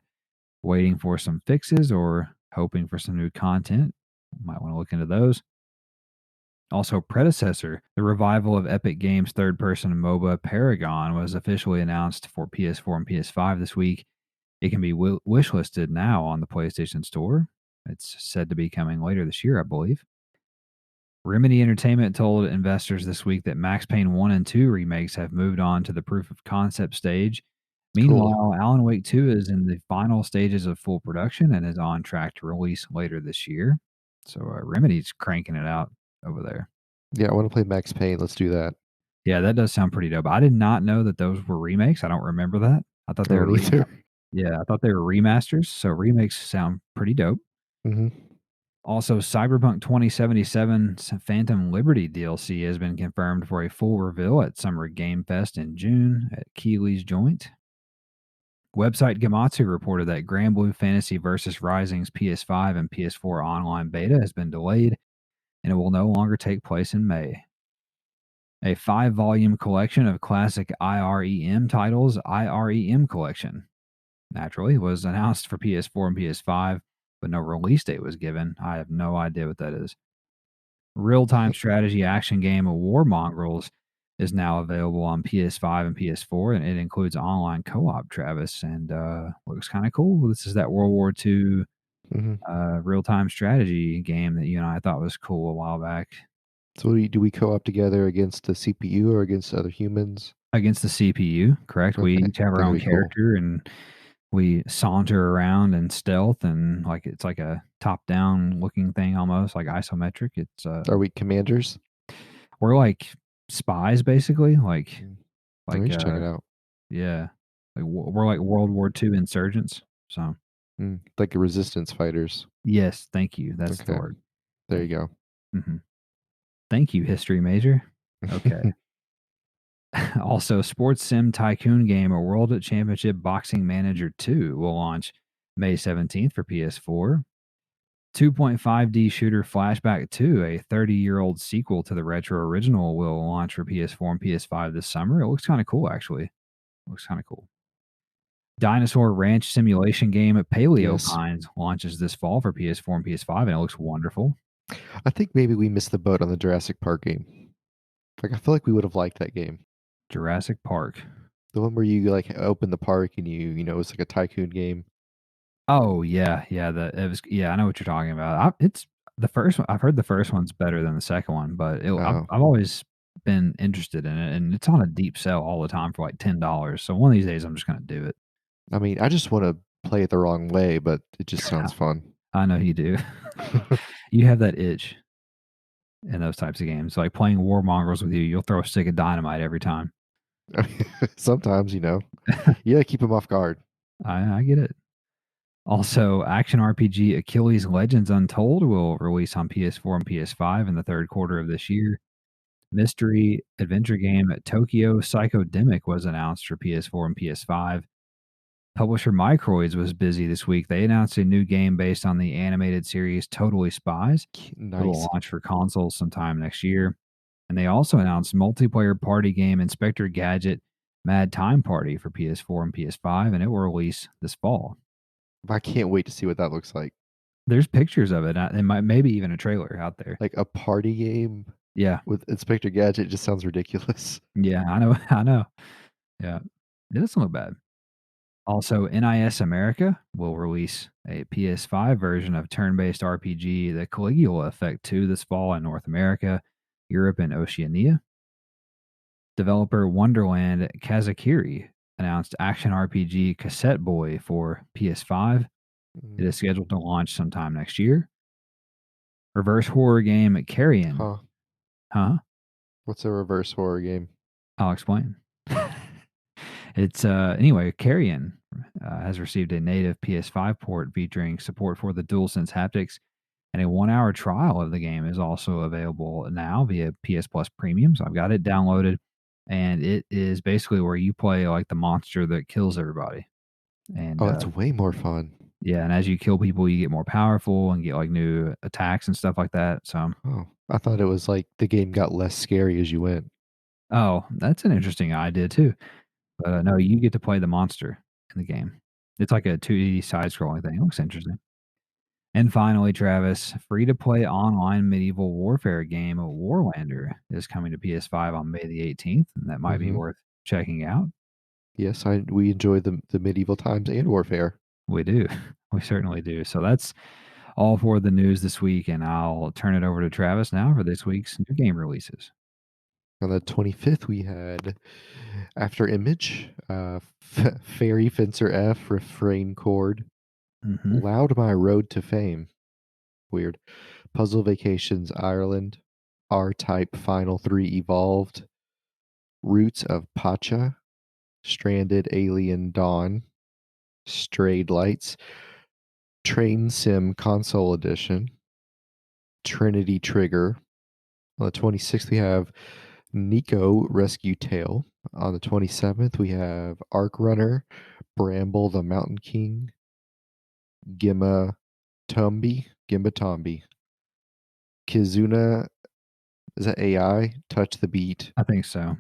waiting for some fixes or hoping for some new content, you might want to look into those. Also, Predecessor, the revival of Epic Games' third person MOBA Paragon, was officially announced for PS4 and PS5 this week. It can be wishlisted now on the PlayStation Store. It's said to be coming later this year, I believe. Remedy Entertainment told investors this week that Max Payne 1 and 2 remakes have moved on to the proof of concept stage. Cool. Meanwhile, Alan Wake 2 is in the final stages of full production and is on track to release later this year. So Remedy's cranking it out over there. Yeah, I wanna play Max Payne, let's do that. Yeah, that does sound pretty dope. I did not know that those were remakes. I don't remember that. I thought I they were don't either. yeah, I thought they were remasters, so remakes sound pretty dope. Mhm. Also, Cyberpunk 2077's Phantom Liberty DLC has been confirmed for a full reveal at Summer Game Fest in June at Keeley's Joint. Website Gematsu reported that Grand Blue Fantasy Versus Rising's PS5 and PS4 online beta has been delayed and it will no longer take place in May. A 5-volume collection of classic IREM titles, IREM Collection, naturally, was announced for PS4 and PS5, but no release date was given. I have no idea what that is. Real-time strategy action game War Mongrels is now available on PS5 and PS4, and it includes online co-op, Travis, and looks kind of cool. This is that World War II Mhm. real-time strategy game that you and I thought was cool a while back. So do we co-op together against the CPU or against other humans? Against the CPU, correct? We Okay, each have our that could own be cool. character, and we saunter around in stealth, and like it's like a top-down looking thing almost, like isometric. It's Are we commanders? we're like spies basically, Mm. like We should check it out. yeah, like we're like World War II insurgents. So Like the resistance fighters. yes, thank you. That's the Okay, word. there Thank you go. you. Thank you, history major. Okay. Also, sports sim tycoon game A World Championship Boxing Manager 2 will launch May 17th for PS4. 2.5D shooter Flashback 2, a 30-year-old sequel to the retro original, will launch for PS4 and PS5 this summer. It looks kind of cool, actually. Looks kind of cool. Dinosaur Ranch simulation game Yes. Paleokines launches this fall for PS4 and PS5, and it looks wonderful. I think maybe we missed the boat on the Jurassic Park game. Like, I feel like we would have liked that game. Jurassic Park. The one where you, like, open the park and it's like a tycoon game. Oh, yeah, yeah, I know what you're talking about. It's the first one. I've heard the first one's better than the second one, but Oh, I've always been interested in it, and it's on a deep sale all the time for like $10. So one of these days, I'm just gonna do it. I mean, I just wanna play it the wrong way, but it just sounds fun. I know you do. You have that itch in those types of games, like playing War Mongrels with you. You'll throw a stick of dynamite every time. Sometimes, you gotta keep them off guard. I get it. Also, action RPG Achilles Legends Untold will release on PS4 and PS5 in the third quarter of this year. Mystery adventure game Tokyo Psychodemic was announced for PS4 and PS5. Publisher Microids was busy this week. They announced a new game based on the animated series Totally Spies. It will Nice. launch for consoles sometime next year. And they also announced multiplayer party game Inspector Gadget Mad Time Party for PS4 and PS5, and it will release this fall. I can't wait to see what that looks like. There's pictures of it, and maybe even a trailer out there. Like, a party game Yeah, with Inspector Gadget just sounds ridiculous. yeah, I know, I know. Yeah, it doesn't look bad. Also, NIS America will release a PS5 version of turn-based RPG The Caligula Effect 2 this fall in North America, Europe, and Oceania. Developer Wonderland Kazakiri announced action RPG Cassette Boy for PS5. It Mm, is scheduled to launch sometime next year. Reverse horror game Carrion. huh. Huh? What's a reverse horror game? I'll explain. It's anyway, Carrion has received a native PS5 port featuring support for the DualSense haptics, and a 1 hour trial of the game is also available now via PS Plus Premium. So I've got it downloaded. and it is basically where you play like the monster that kills everybody. And Oh, that's way more fun. yeah, and as you kill people, you get more powerful and get like new attacks and stuff like that. So, Oh, I thought it was like the game got less scary as you went. oh, that's an interesting idea too. But no, you get to play the monster in the game. It's like a 2D side scrolling thing. It looks interesting. And finally, Travis, free to play online medieval warfare game Warlander is coming to PS5 on May the 18th, and that might be Mhm. worth checking out. Yes, we enjoy the medieval times and warfare. We do. We certainly do. So that's all for the news this week, and I'll turn it over to Travis now for this week's new game releases. On the 25th, we had After Image, Fairy Fencer F, Refrain Chord, Mhm. Loud My Road to Fame, weird, Puzzle Vacations Ireland, R-Type Final 3 Evolved, Roots of Pacha, Stranded Alien Dawn, Strayed Lights, Train Sim Console Edition, Trinity Trigger. On the 26th, we have Nico Rescue Tale. On the 27th, we have Arc Runner, Bramble the Mountain King, Gimba Tombi, Kizuna, is that AI? Touch the Beat, I think so.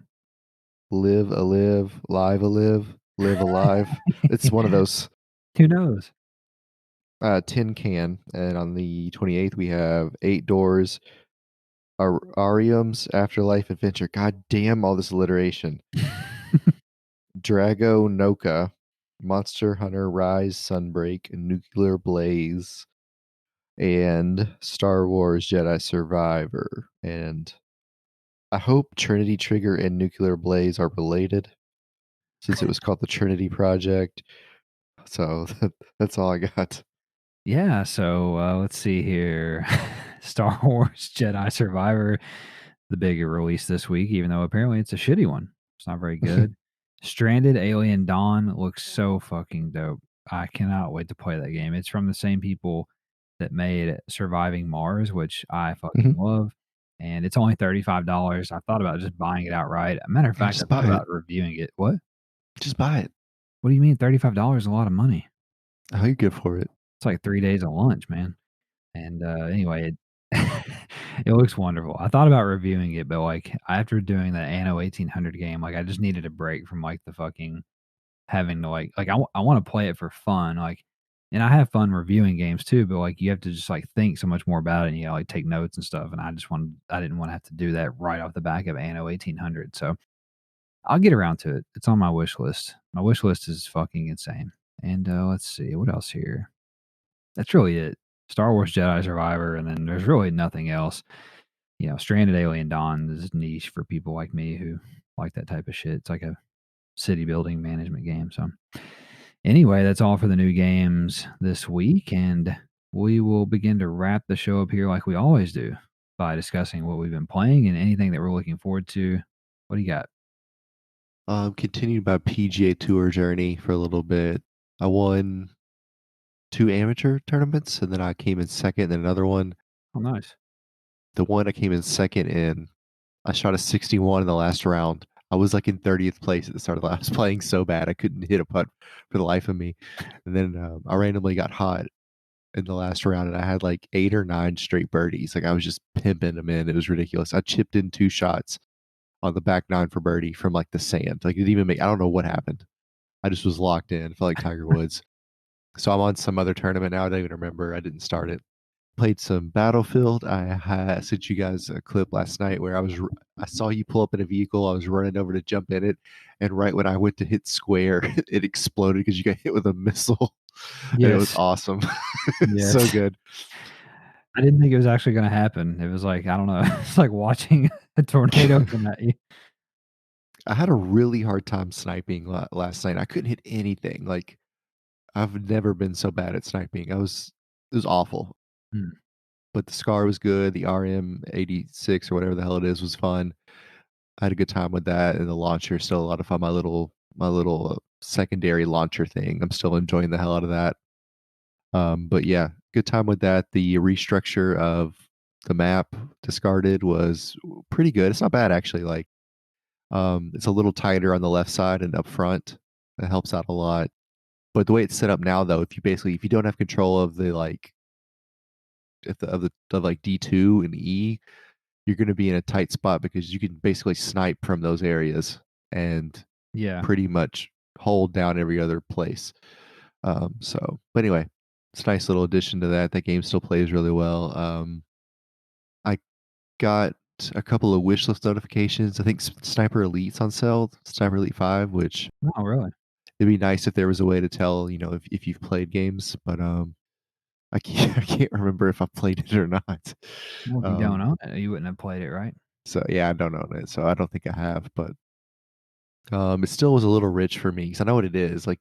Live a Live, Live a Live, Live Alive. It's one of those. Who knows? Tin Can. And on the 28th, we have Eight Doors, Arium's Afterlife Adventure. God damn all this alliteration. Drago Noka, Monster Hunter Rise Sunbreak, Nuclear Blaze, and Star Wars Jedi Survivor. And I hope Trinity Trigger and Nuclear Blaze are related since it was called the Trinity Project. So that's all I got. Yeah, so, let's see here. Star Wars Jedi Survivor, the bigger release this week, even though apparently it's a shitty one. It's not very good. Stranded Alien Dawn looks so fucking dope. I cannot wait to play that game. It's from the same people that made Surviving Mars, which I fucking Mhm. love, and it's only $35. I thought about just buying it outright. Matter of Yeah, fact, I just thought buy it. about reviewing it. What? Just buy it. What do you mean $35 is a lot of money? Oh, you're good for it. It's like 3 days of lunch, man. And, anyway, it it looks wonderful. I thought about reviewing it, but, like, after doing the Anno 1800 game, like, I just needed a break from, like, the fucking having to, I wanna play it for fun, like and I have fun reviewing games too, but, like, you have to just, like, think so much more about it, and you gotta, like, take notes and stuff, and I didn't wanna have to do that right off the back of Anno 1800, so I'll get around to it. It's on my wish list. My wish list is fucking insane. And, let's see, what else here? That's really it. Star Wars Jedi Survivor, and then there's really nothing else. You know, Stranded Alien Dawn is niche for people like me who like that type of shit. It's like a city building management game. So, anyway, that's all for the new games this week. And we will begin to wrap the show up here like we always do by discussing what we've been playing and anything that we're looking forward to. What do you got? Continued my PGA Tour journey for a little bit. I won 2 amateur tournaments, and then I came in second in another one. Oh, nice. The one I came in second in, I shot a 61 in the last round. I was, like, in 30th place at the start of the I was playing so bad, I couldn't hit a putt for the life of me. And then, I randomly got hot in the last round, and I had, like, 8 or 9 straight birdies. Like, I was just pimping them in. It was ridiculous. I chipped in 2 shots on the back 9 for birdie from, like, the sand. Like, it didn't even make I don't know what happened. I just was locked in. Felt like Tiger Woods. So I'm on some other tournament now. I don't even remember. I didn't start it. Played some Battlefield. Sent you guys a clip last night where I saw you pull up in a vehicle. I was running over to jump in it, and right when I went to hit square, it exploded because you got hit with a missile, and it was Yes. awesome. So Yes. good. I didn't think it was actually gonna happen. It was like, I don't know, it's like watching a tornado come at you. I had a really hard time sniping last night. I couldn't hit anything. Like I've never been so bad at sniping. It was awful. Mm. But the Scar was good. The RM86 or whatever the hell it is was fun. I had a good time with that, and the launcher is still a lot of fun. My little secondary launcher thing. I'm still enjoying the hell out of that. But yeah, good time with that. The restructure of the map discarded was pretty good. It's not bad actually. Like It's a little tighter on the left side and up front. That helps out a lot. But the way it's set up now, though, if you don't have control of the like if the of like D2 and E, you're going to be in a tight spot because you can basically snipe from those areas and Yeah. pretty much hold down every other place. But anyway, it's a nice little addition to that. That game still plays really well. I got a couple of wish list notifications. I think Sniper Elite's on sale, Sniper Elite 5, which Oh, really? it'd be nice if there was a way to tell, if you've played games, but I can't I can't remember if I played it or not. Well, if you don't Um, own it, you wouldn't have played it, right? so yeah, I don't own it, so I don't think I have, but it still was a little rich for me because I know what it is. Like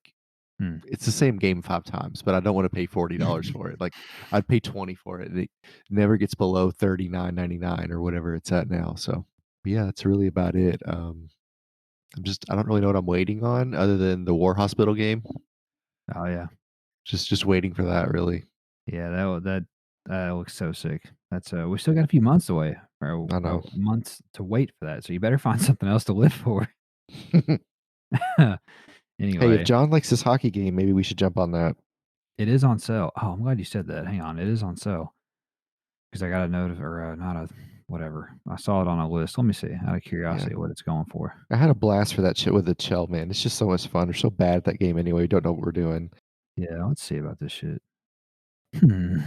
Hmm. it's the same game 5 times, but I don't wanna pay $40 for it. Like, I'd pay 20 for it, and it never gets below 39.99 or whatever it's at now, so, yeah, that's really about it. I don't really know what I'm waiting on other than the War Hospital game. Oh, yeah. Just waiting for that, really. Yeah, that looks so sick. That's, we still got a few months away or, I know. months to wait for that, so you better find something else to live for. Hey, if Anyway, John likes this hockey game, maybe we should jump on that. it is on sale. Oh, I'm glad you said that. Hang on, it is on sale because I got a note or, not a whatever. I saw it on a list. Let me see, out of Yeah. curiosity, what it's going for. I had a blast for that shit with the Chell, man. It's just so much fun. We're so bad at that game anyway. We don't know what we're doing. Yeah, let's see about this shit. Hmm.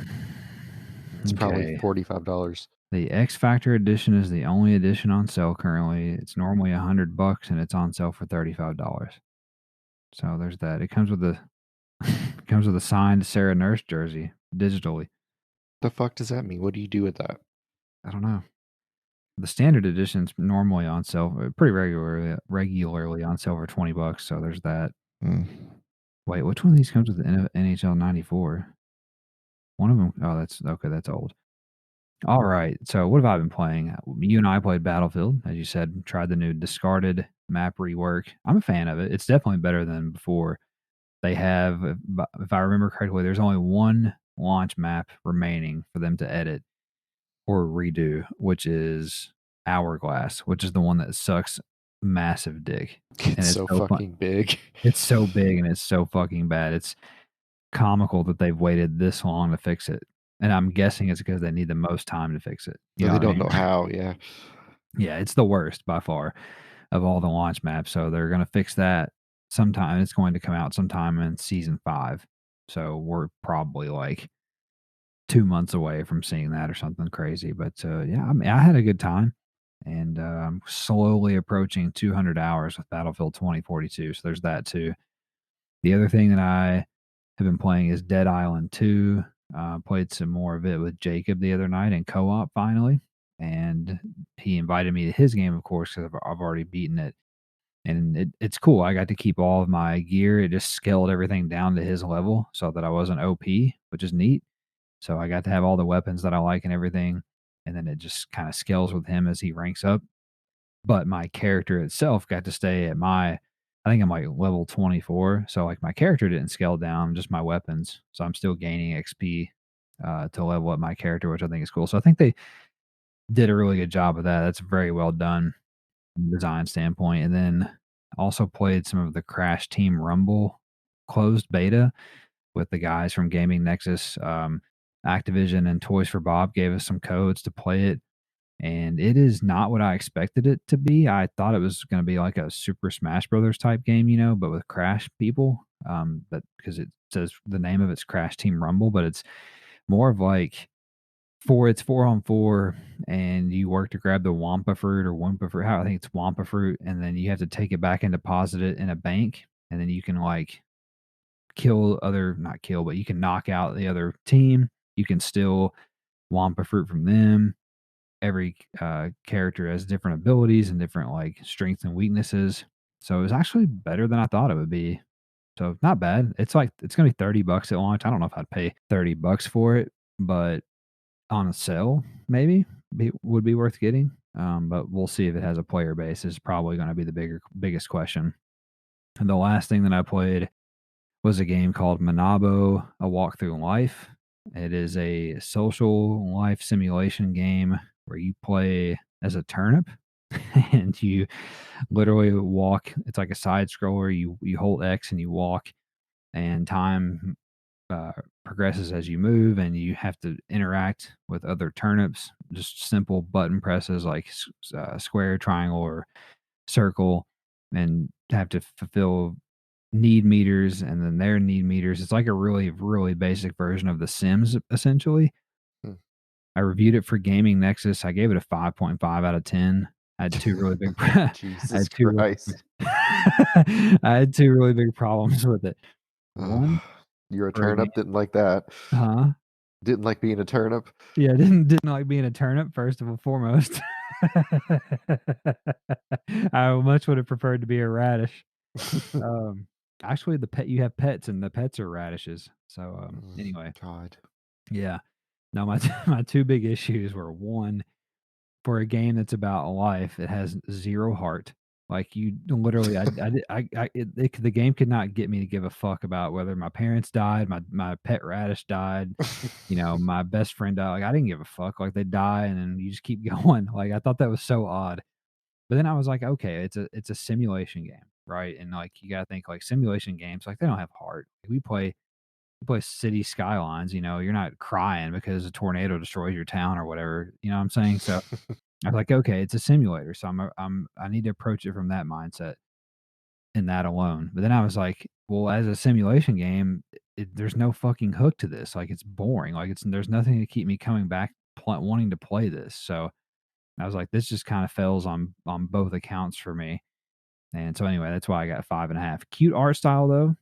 It's probably Okay. $45. The X Factor edition is the only edition on sale currently. It's normally $100 and it's on sale for $35. So there's that. It comes with a it comes with a signed Sarah Nurse jersey digitally. The fuck does that mean? What do you do with that? I don't know. The standard edition's normally on sale pretty regularly on sale for $20. So there's that. Mm. Wait, which one of these comes with the NHL 94? One of them. Oh, that's okay. That's old. All right. So what have I been playing? You and I played Battlefield, as you said. Tried the new discarded map rework. I'm a fan of it. It's definitely better than before. They have, if I remember correctly, there's only one launch map remaining for them to edit or redo, which is Hourglass, which is the one that sucks massive dick, and It's it's so so fun. fucking big. It's so big and it's so fucking bad. It's comical that they've waited this long to fix it, and I'm guessing it's because they need the most time to fix it. You But know they what I don't mean? know how, yeah. Yeah, it's the worst by far of all the launch maps, so they're gonna fix that sometime. It's going to come out sometime in season 5, so we're probably, like, 2 months away from seeing that or something crazy, but, yeah, I mean, I had a good time, and, I'm slowly approaching 200 hours with Battlefield 2042, so there's that too. The other thing that I have been playing is Dead Island 2. Played some more of it with Jacob the other night in co-op finally, and he invited me to his game, of course, because I've already beaten it, and it's cool. I got to keep all of my gear. It just scaled everything down to his level so that I wasn't OP, which is neat. So I got to have all the weapons that I like and everything, and then it just kind of scales with him as he ranks up. But my character itself got to stay at I think I'm like level 24. So like my character didn't scale down, just my weapons. So I'm still gaining XP to level up my character, which I think is cool. So I think they did a really good job of that. That's very well done from a design standpoint. And then also played some of the Crash Team Rumble closed beta with the guys from Gaming Nexus. Activision and Toys for Bob gave us some codes to play it, and it is not what I expected it to be. I thought it was going to be like a Super Smash Brothers type game, but with Crash people. But because it says the name of it's Crash Team Rumble, but it's more of like it's 4 on 4, and you work to grab the Wampa fruit or Wampa fruit. How I think it's Wampa fruit, and then you have to take it back and deposit it in a bank, and then you can like not kill, but you can knock out the other team. You can steal Wampa fruit from them. Every character has different abilities and different like strengths and weaknesses. So it was actually better than I thought it would be. So not bad. It's gonna be $30 at launch. I don't know if I'd pay $30 for it, but on a sale, maybe would be worth getting. But we'll see if it has a player base. Is probably going to be the biggest question. And the last thing that I played was a game called Manabo: A Walk Through Life. It is a social life simulation game where you play as a turnip. and you literally walk. It's like a side scroller. You hold X and you walk, and time uh, progresses as you move, and you have to interact with other turnips. Just simple button presses like square, triangle, or circle, and have to fulfill need meters and then their need meters. It's like a really, really basic version of The Sims, essentially. Hmm. I reviewed it for Gaming Nexus. I gave it a 5.5 out of 10. I had two really big I Jesus had 2 really Christ. I had 2 really big problems with it. One, Ugh. You're a for a game. turnip, didn't like that. Huh? Didn't like being a turnip. Yeah, didn't like being a turnip, first of all, foremost. I much would have preferred to be a radish. Um, actually, the pet you have pets, and the pets are radishes. So, anyway, God. yeah. No, my my 2 big issues were, 1, for a game that's about life, it has 0 heart. Like, you literally the game could not get me to give a fuck about whether my parents died, my pet radish died, my best friend died. Like, I didn't give a fuck. Like, they die, and then you just keep going. Like, I thought that was so odd. But then I was like, "Okay, it's a simulation game, right?" And, like, you gotta think, like, simulation games, like, they don't have heart. We play City Skylines, you're not crying because a tornado destroys your town or whatever, you know what I'm saying? So, I was like, "Okay, it's a simulator, so I need to approach it from that mindset and that alone." But then I was like, "Well, as a simulation game, there's no fucking hook to this. Like, it's boring. Like, there's nothing to keep me coming back wanting to play this." So, I was like, "This just kinda fails on both accounts for me." And so anyway, that's why I got 5.5. Cute art style though.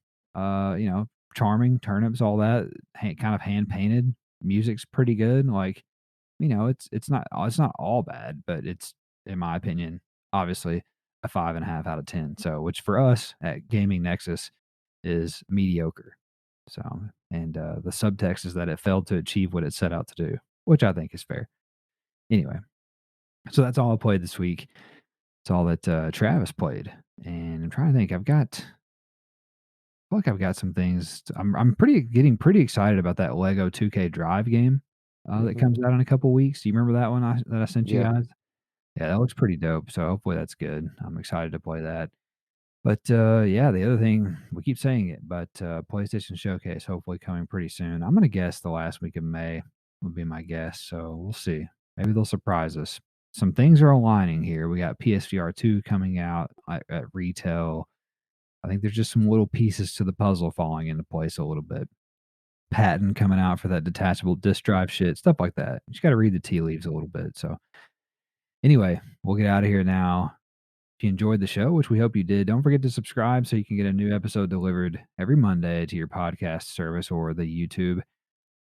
Charming, turnips, all that, kind of hand painted. Music's pretty good. Like, it's not all bad, but it's, in my opinion, obviously a 5.5 out of 10. So, which for us at Gaming Nexus is mediocre. So, and the subtext is that it failed to achieve what it set out to do, which I think is fair. Anyway, so that's all I played this week. It's all that Travis played, and I'm trying to think. I feel like I've got some things. I'm getting pretty excited about that Lego 2K Drive game that Mhm. comes out in a couple weeks. Do you remember that one that I sent you Yeah. guys? Yeah, that looks pretty dope. So hopefully that's good. I'm excited to play that. But yeah, the other thing we keep saying it, but PlayStation Showcase hopefully coming pretty soon. I'm gonna guess the last week of May would be my guess. So we'll see. Maybe they'll surprise us. Some things are aligning here. We got PSVR 2 coming out at retail. I think there's just some little pieces to the puzzle falling into place a little bit. Patent coming out for that detachable disk drive shit, stuff like that. You just got to read the tea leaves a little bit. So, anyway, we'll get out of here now. If you enjoyed the show, which we hope you did, don't forget to subscribe so you can get a new episode delivered every Monday to your podcast service or the YouTube.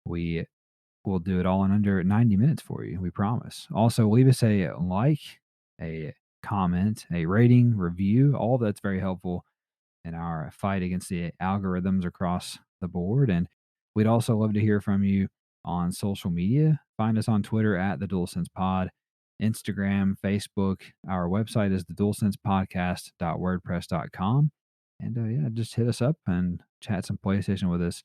We will do it all in under 90 minutes for you. We promise. Also, leave us a like, a comment, a rating, review. All that's very helpful in our fight against the algorithms across the board. And we'd also love to hear from you on social media. Find us on Twitter at the DualSense Pod, Instagram, Facebook. Our website is the DualSensePodcast.wordpress.com. And yeah, just hit us up and chat some PlayStation with us.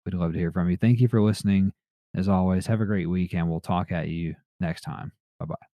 We'd love to hear from you. Thank you for listening. As always, have a great week, and we'll talk at you next time. Bye bye.